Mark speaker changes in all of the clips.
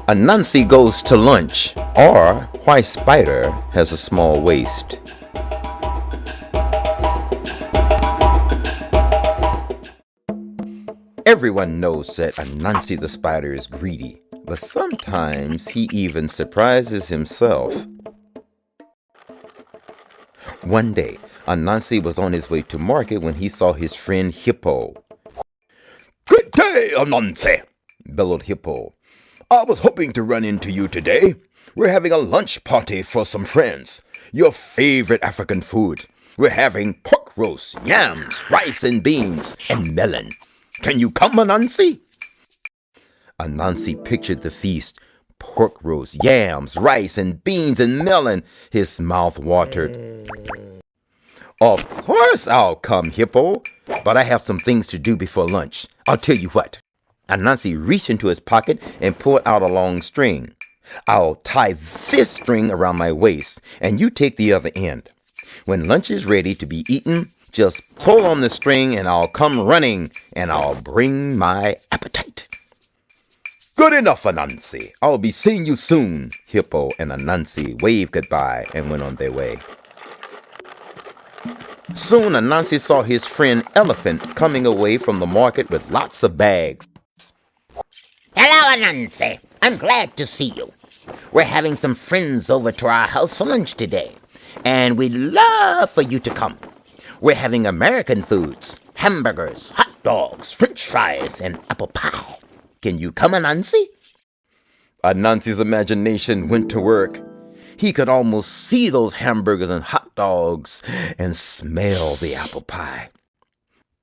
Speaker 1: Anansi goes to lunch, or why Spider has a small waist. Everyone knows that Anansi the spider is greedy, but sometimes he even surprises himself. One day, Anansi was on his way to market when he saw his friend Hippo.
Speaker 2: "Good day, Anansi," bellowed Hippo. "I was hoping to run into you today. We're having a lunch party for some friends. Your favorite African food. We're having pork roast, yams, rice and beans, and melon. Can you come, Anansi?"
Speaker 1: Anansi pictured the feast. Pork roast, yams, rice, and beans and melon. His mouth watered. "Of course I'll come, Hippo, but I have some things to do before lunch. I'll tell you what." Anansi reached into his pocket and pulled out a long string. "I'll tie this string around my waist, and you take the other end. When lunch is ready to be eaten, just pull on the string and I'll come running, and I'll bring my appetite."
Speaker 2: "Good enough, Anansi.
Speaker 1: "I'll be seeing you soon." Hippo and Anansi waved goodbye and went on their way. Soon Anansi saw his friend Elephant coming away from the market with lots of bags.
Speaker 3: "Hello, Anansi. I'm glad to see you. We're having some friends over to our house for lunch today, and we'd love for you to come. We're having American foods, hamburgers, hot dogs, french fries, and apple pie. Can you come, Anansi?"
Speaker 1: Anansi's imagination went to work. He could almost see those hamburgers and hot dogs and smell the apple pie.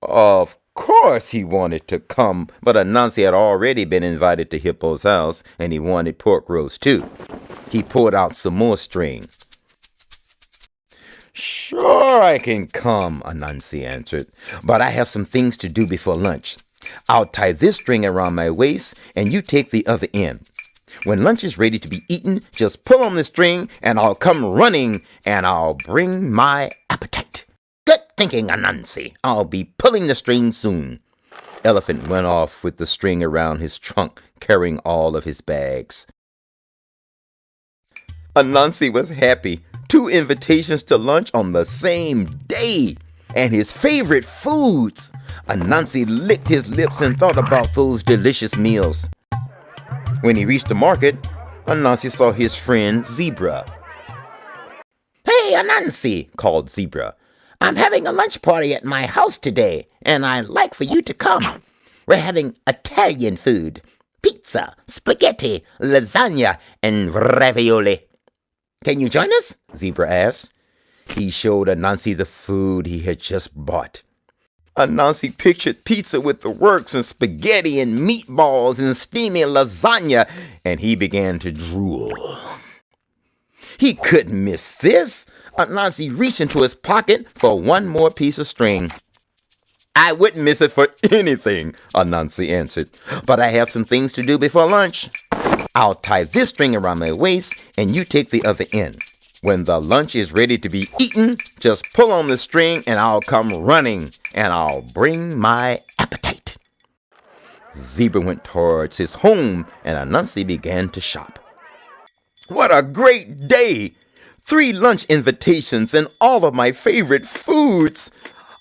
Speaker 1: Of course he wanted to come, but Anansi had already been invited to Hippo's house, and he wanted pork roast too. He pulled out some more string. "Sure I can come," Anansi answered, "but I have some things to do before lunch. I'll tie this string around my waist, and you take the other end. When lunch is ready to be eaten, just pull on the string, and I'll come running, and I'll bring my appetite."
Speaker 3: "Good thinking, Anansi.
Speaker 1: "I'll be pulling the string soon." Elephant went off with the string around his trunk, carrying all of his bags. Anansi was happy. 2 invitations to lunch on the same day, and his favorite foods. Anansi licked his lips and thought about those delicious meals. When he reached the market, Anansi saw his friend Zebra.
Speaker 3: "Hey, Anansi," called Zebra. "I'm having a lunch party at my house today, and I'd like for you to come. We're having Italian food, pizza, spaghetti, lasagna, and ravioli. Can you join us?" Zebra asked. He showed Anansi the food he had just bought. Anansi pictured pizza with the works and spaghetti and meatballs and steamy lasagna, and he began to drool. He couldn't miss this. Anansi reached into his pocket for one more piece of string. "I wouldn't miss it for anything," Anansi answered, "but I have some things to do before lunch. I'll tie this string around my waist, and you take the other end. When the lunch is ready to be eaten, just pull on the string, and I'll come running, and I'll bring my appetite." Zebra went towards his home, and Anansi began to shop. What a great day! 3 lunch invitations and all of my favorite foods.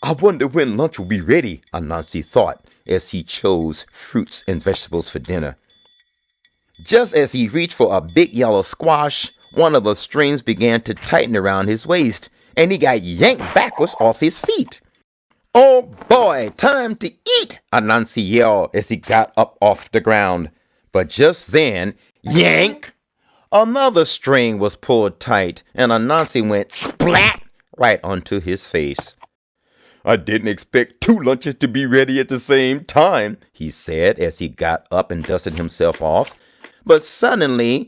Speaker 3: I wonder when lunch will be ready, Anansi thought, as he chose fruits and vegetables for dinner. Just as he reached for a big yellow squash, one of the strings began to tighten around his waist, and he got yanked backwards off his feet. "Oh boy, time to eat!" Anansi yelled as he got up off the ground. But just then, yank! Another string was pulled tight, and Anansi went splat right onto his face. "I didn't expect 2 lunches to be ready at the same time," he said as he got up and dusted himself off. But suddenly,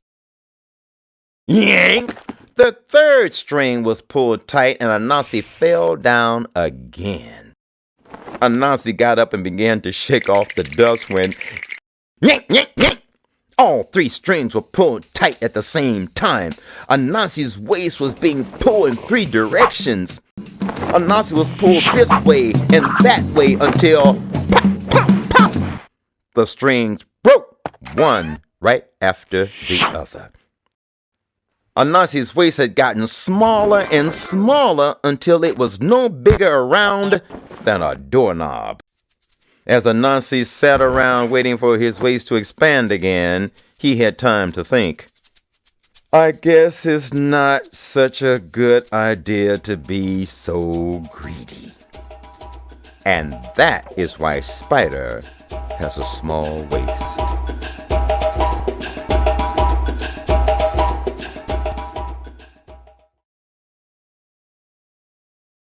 Speaker 3: yank! The 3rd string was pulled tight, and Anansi fell down again. Anansi got up and began to shake off the dust when, yank, yank, yank! All 3 strings were pulled tight at the same time. Anansi's waist was being pulled in 3 directions. Anansi was pulled this way and that way until pop, pop, pop! The strings broke. 1,
Speaker 1: right after the other. Anansi's waist had gotten smaller and smaller until it was no bigger around than a doorknob. As Anansi sat around waiting for his waist to expand again, he had time to think. I guess it's not such a good idea to be so greedy. And that is why Spider has a small waist.